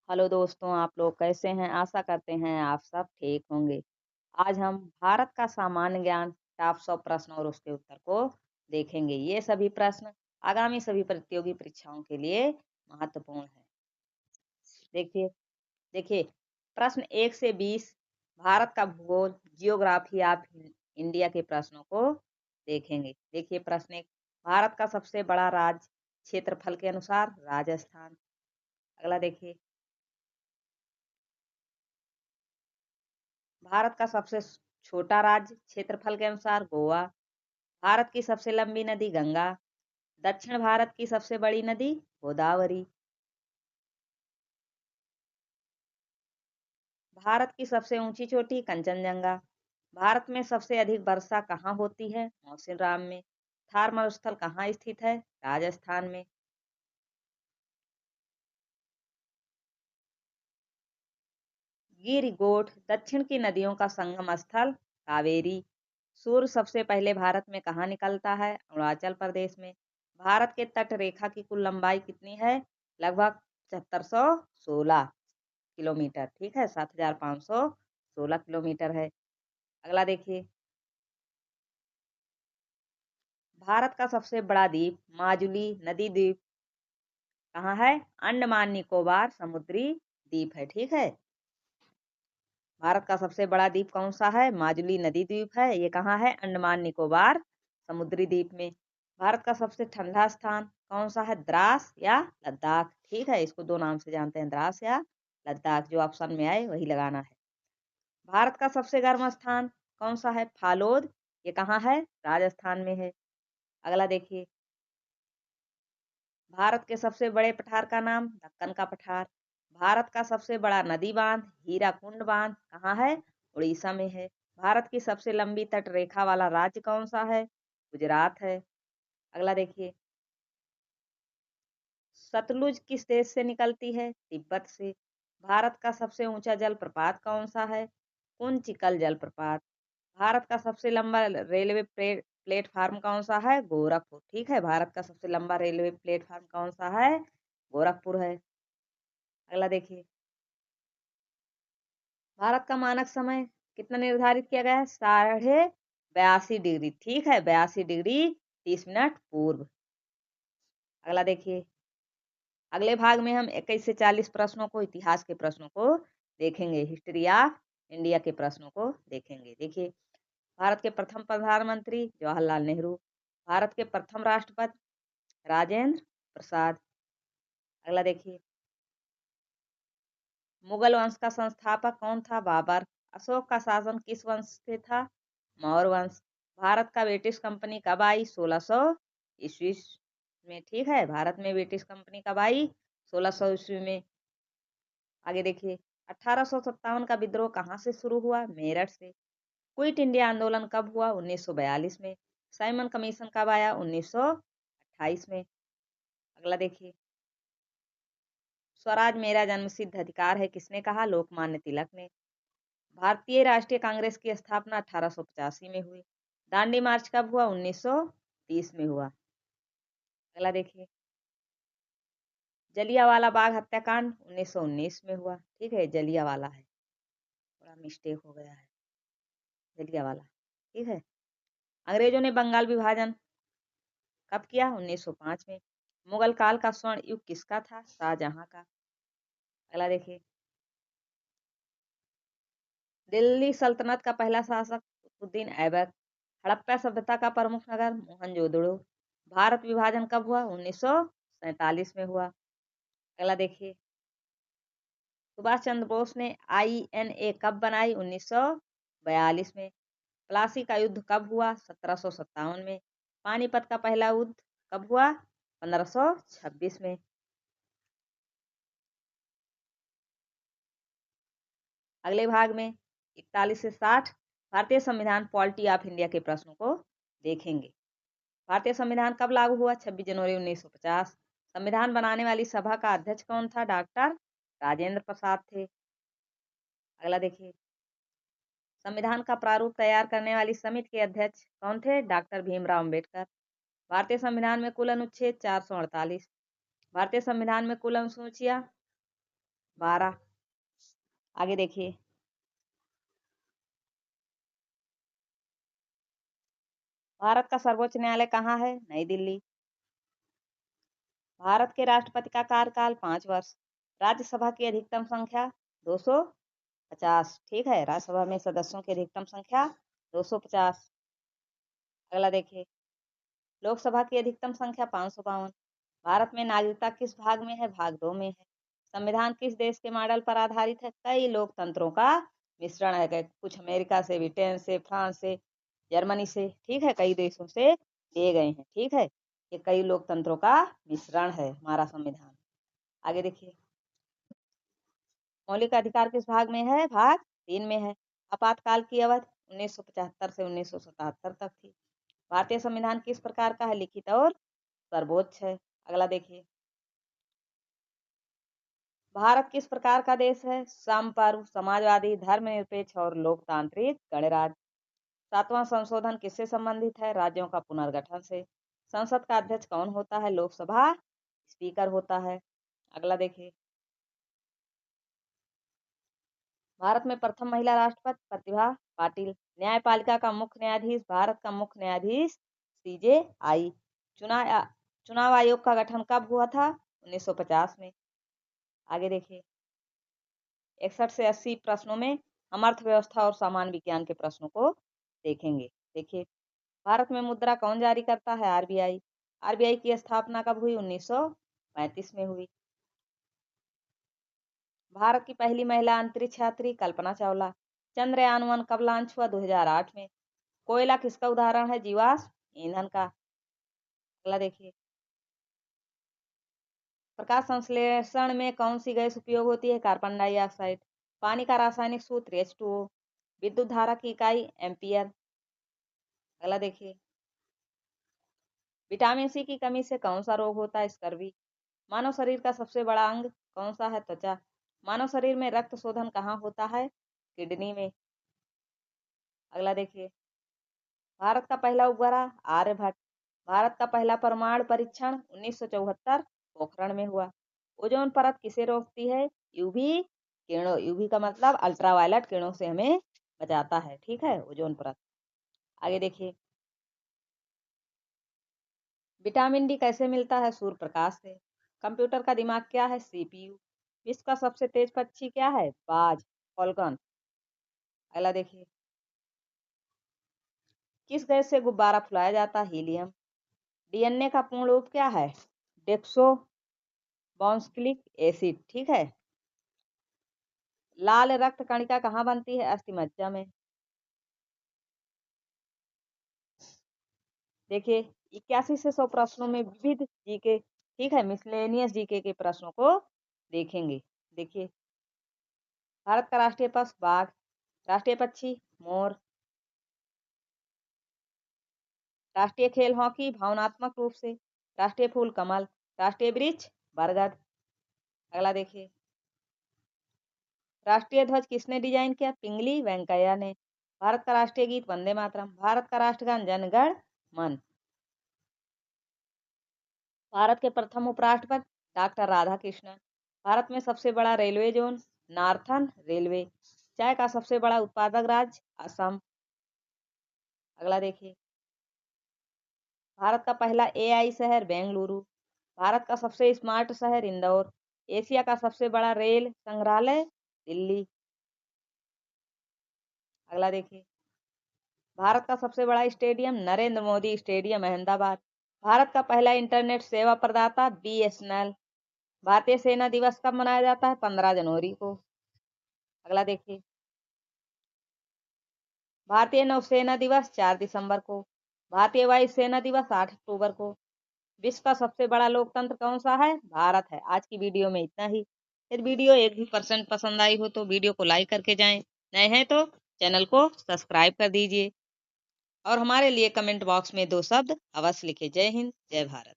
Hello दोस्तों, आप लोग कैसे हैं? आशा करते हैं आप सब ठीक होंगे। आज हम भारत का सामान्य ज्ञान टॉप 100 प्रश्न और उसके उत्तर को देखेंगे। ये सभी प्रश्न आगामी सभी प्रतियोगी परीक्षाओं के लिए महत्वपूर्ण है। देखिए देखिए प्रश्न 1 से 20 भारत का भूगोल जियोग्राफी ऑफ इंडिया के प्रश्नों को देखेंगे। देखिए प्रश्न 1, भारत का सबसे बड़ा राज्य क्षेत्रफल के अनुसार राजस्थान। अगला देखिए, भारत का सबसे छोटा राज्य क्षेत्रफल के अनुसार गोवा। भारत की सबसे लंबी नदी गंगा। दक्षिण भारत की सबसे बड़ी नदी गोदावरी। भारत की सबसे ऊंची चोटी कंचनजंगा। भारत में सबसे अधिक वर्षा कहाँ होती है? मौसिनराम में। थार मरुस्थल कहाँ स्थित है? राजस्थान में। गिर गोठ दक्षिण की नदियों का संगम स्थल कावेरी। सूर्य सबसे पहले भारत में कहाँ निकलता है? अरुणाचल प्रदेश में। भारत के तट रेखा की कुल लंबाई कितनी है? लगभग 7416 किलोमीटर। ठीक है, 7516 किलोमीटर है। अगला देखिए, भारत का सबसे बड़ा द्वीप माजुली नदी द्वीप कहाँ है? अंडमान निकोबार समुद्री द्वीप है। ठीक है, भारत का सबसे बड़ा द्वीप कौन सा है? माजुली नदी द्वीप है। ये कहाँ है? अंडमान निकोबार समुद्री द्वीप में। भारत का सबसे ठंडा स्थान कौन सा है? द्रास या लद्दाख। ठीक है, इसको दो नाम से जानते हैं, द्रास या लद्दाख। जो ऑप्शन में आए वही लगाना है। भारत का सबसे गर्म स्थान कौन सा है? फालोद। ये कहाँ है? राजस्थान में है। अगला देखिए, भारत के सबसे बड़े पठार का नाम दक्कन का पठार। भारत का सबसे बड़ा नदी बांध हीराकुंड बांध कहाँ है? उड़ीसा में है। भारत की सबसे लंबी तट रेखा वाला राज्य कौन सा है? गुजरात है। अगला देखिए, सतलुज किस देश से निकलती है? तिब्बत से। भारत का सबसे ऊंचा जलप्रपात कौन सा है? कुंचिकल जलप्रपात। भारत का सबसे लंबा रेलवे प्लेटफार्म कौन सा है? गोरखपुर। ठीक है, भारत का सबसे लंबा रेलवे प्लेटफार्म कौन सा है? गोरखपुर है। अगला देखिए, भारत का मानक समय कितना निर्धारित किया गया है? 82.82 डिग्री। ठीक है, 82 डिग्री 30 मिनट पूर्व। अगला देखिए, अगले भाग में हम 21 से 40 प्रश्नों को, इतिहास के प्रश्नों को देखेंगे। हिस्ट्री ऑफ इंडिया के प्रश्नों को देखेंगे। देखिए, भारत के प्रथम प्रधानमंत्री जवाहरलाल नेहरू। भारत के प्रथम राष्ट्रपति राजेंद्र प्रसाद। अगला देखिए, मुगल वंश का संस्थापक कौन था? बाबर। अशोक का शासन किस वंश से था? मौर्य वंश। भारत का ब्रिटिश कंपनी कब आई? 1600 ईस्वी में। ठीक है, भारत में ब्रिटिश कंपनी कब आई? 1600 ईस्वी में। आगे देखिए, 1857 का विद्रोह कहाँ से शुरू हुआ? मेरठ से। क्विट इंडिया आंदोलन कब हुआ? 1942 में। साइमन कमीशन कब आया? 1928 में। अगला देखिए, स्वराज मेरा जन्मसिद्ध अधिकार है किसने कहा? लोकमान्य तिलक ने। भारतीय राष्ट्रीय कांग्रेस की स्थापना 1885 में हुई। दांडी मार्च कब हुआ? 1930 में हुआ। अगला देखिए, जलियांवाला बाग हत्याकांड 1919 में हुआ। ठीक है, जलियांवाला है, थोड़ा मिस्टेक हो गया है, जलियांवाला। ठीक है, अंग्रेजों ने बंगाल विभाजन कब किया? 1905 में। मुगल काल का स्वर्ण युग किसका था? शाहजहां का। अगला देखिए, दिल्ली सल्तनत का पहला शासक कुतुबुद्दीन ऐबक। हड़प्पा सभ्यता का प्रमुख नगर मोहनजोदड़ो। भारत विभाजन कब हुआ? 1947 में हुआ। अगला देखिए, सुभाष चंद्र बोस ने INA कब बनाई? 1942 में। प्लासी का युद्ध कब हुआ? 1757 में। पानीपत का पहला युद्ध कब हुआ? 1526 में। अगले भाग में 41 से 60 भारतीय संविधान पॉलिटी ऑफ इंडिया के प्रश्नों को देखेंगे। भारतीय संविधान कब लागू हुआ? 26 जनवरी 1950। संविधान बनाने वाली सभा का अध्यक्ष कौन था? डॉक्टर राजेंद्र प्रसाद थे। अगला देखिए, संविधान का प्रारूप तैयार करने वाली समिति के अध्यक्ष कौन थे? डॉक्टर भीमराव अंबेडकर। भारतीय संविधान में कुल अनुच्छेद 448। भारतीय संविधान में कुल अनुसूचियां 12। आगे देखिए, भारत का सर्वोच्च न्यायालय कहाँ है? नई दिल्ली। भारत के राष्ट्रपति का कार्यकाल 5 वर्ष। राज्यसभा की अधिकतम संख्या 250। ठीक है, राज्यसभा में सदस्यों की अधिकतम संख्या 250। अगला देखिए, लोकसभा की अधिकतम संख्या 552। भारत में नागरिकता किस भाग में है? भाग 2 में है। संविधान किस देश के मॉडल पर आधारित है? कई लोकतंत्रों का मिश्रण है, कुछ अमेरिका से, ब्रिटेन से, फ्रांस से, जर्मनी से, ठीक है, कई देशों से लिए गए हैं। ठीक है, ये कई लोकतंत्रों का मिश्रण है हमारा संविधान। आगे देखिए, मौलिक अधिकार किस भाग में है? भाग 3 में है। आपातकाल की अवधि 1975 से 1977 तक थी। भारतीय संविधान किस प्रकार का है? लिखित और सर्वोच्च है। अगला देखिए, भारत किस प्रकार का देश है? संप्रभु, समाजवादी, धर्मनिरपेक्ष और लोकतांत्रिक गणराज्य। 7वां संशोधन किससे संबंधित है? राज्यों का पुनर्गठन से। संसद का अध्यक्ष कौन होता है? लोकसभा स्पीकर होता है। अगला देखिए, भारत में प्रथम महिला राष्ट्रपति प्रतिभा पाटिल। न्यायपालिका का मुख्य न्यायाधीश, भारत का मुख्य न्यायाधीश CJI। चुनाव चुनाव आयोग का गठन कब हुआ था? 1950 में। आगे देखिए, 61 से 80 प्रश्नों में हम अर्थव्यवस्था और सामान्य विज्ञान के प्रश्नों को देखेंगे। देखिए, भारत में मुद्रा कौन जारी करता है? RBI। RBI की स्थापना कब हुई? 1935 में हुई। भारत की पहली महिला अंतरिक्ष यात्री कल्पना चावला। चंद्रयान-1 कब लॉन्च हुआ? 2008 में। कोयला किसका उदाहरण है? जीवाश्म ईंधन का। अगला देखिए, प्रकाश संश्लेषण में कौन सी गैस उपयोग होती है? Carbon dioxide. पानी का रासायनिक सूत्र H2O। विद्युत धारा की इकाई एम्पियर। अगला देखिए, विटामिन सी की कमी से कौन सा रोग होता है? स्कर्वी। मानव शरीर का सबसे बड़ा अंग कौन सा है? त्वचा। मानव शरीर में रक्त शोधन कहाँ होता है? किडनी में। अगला देखिए, भारत का पहला उपग्रह आर्यभट्ट। भारत का पहला परमाणु परीक्षण 1974 पोखरण में हुआ। ओजोन परत किसे रोकती है? यूवी किरणों। यूवी का मतलब अल्ट्रावायलेट किरणों से हमें बचाता है। ठीक है, ओजोन परत। आगे देखिए, विटामिन डी कैसे मिलता है? सूर्य प्रकाश से। कंप्यूटर का दिमाग क्या है? CPU। विश्व का सबसे तेज पक्षी क्या है? बाज, फॉल्कन। अगला देखिए, किस गैस से गुब्बारा फुलाया जाता है? हीलियम। DNA का पूर्ण रूप क्या है? डेक्सो बॉन्सिलिक एसिड। ठीक है, लाल रक्त कणिका कहाँ बनती है? अस्थिमज्जा में। देखिए, 81 से 100 प्रश्नों में विविध जीके, ठीक है, मिसलेनियस जीके के प्रश्नों को देखेंगे। देखिए, भारत का राष्ट्रीय पशु बाघ। राष्ट्रीय पक्षी मोर। राष्ट्रीय खेल हॉकी भावनात्मक रूप से। राष्ट्रीय फूल कमल। राष्ट्रीय वृक्ष बरगद। अगला देखिए, राष्ट्रीय ध्वज किसने डिजाइन किया? पिंगली वेंकैया ने। भारत का राष्ट्रीय गीत वंदे मातरम। भारत का राष्ट्रगान जन गण मन। भारत के प्रथम उपराष्ट्रपति डॉक्टर राधाकृष्णन। भारत में सबसे बड़ा रेलवे जोन नॉर्थर्न रेलवे। चाय का सबसे बड़ा उत्पादक राज्य असम। अगला देखिए, भारत का पहला AI शहर बेंगलुरु। भारत का सबसे स्मार्ट शहर इंदौर। एशिया का सबसे बड़ा रेल संग्रहालय दिल्ली। अगला देखिए, भारत का सबसे बड़ा स्टेडियम नरेंद्र मोदी स्टेडियम अहमदाबाद। भारत का पहला इंटरनेट सेवा प्रदाता BSNL। भारतीय सेना दिवस कब मनाया जाता है? 15 जनवरी को। अगला देखिए, भारतीय नौसेना दिवस 4 दिसंबर को। भारतीय वायुसेना दिवस 8 अक्टूबर को। विश्व का सबसे बड़ा लोकतंत्र कौन सा है? भारत है। आज की वीडियो में इतना ही। यदि वीडियो 1% पसंद आई हो तो वीडियो को लाइक करके जाएं। नए हैं तो चैनल को सब्सक्राइब कर दीजिए और हमारे लिए कमेंट बॉक्स में 2 शब्द अवश्य लिखे। जय हिंद, जय भारत।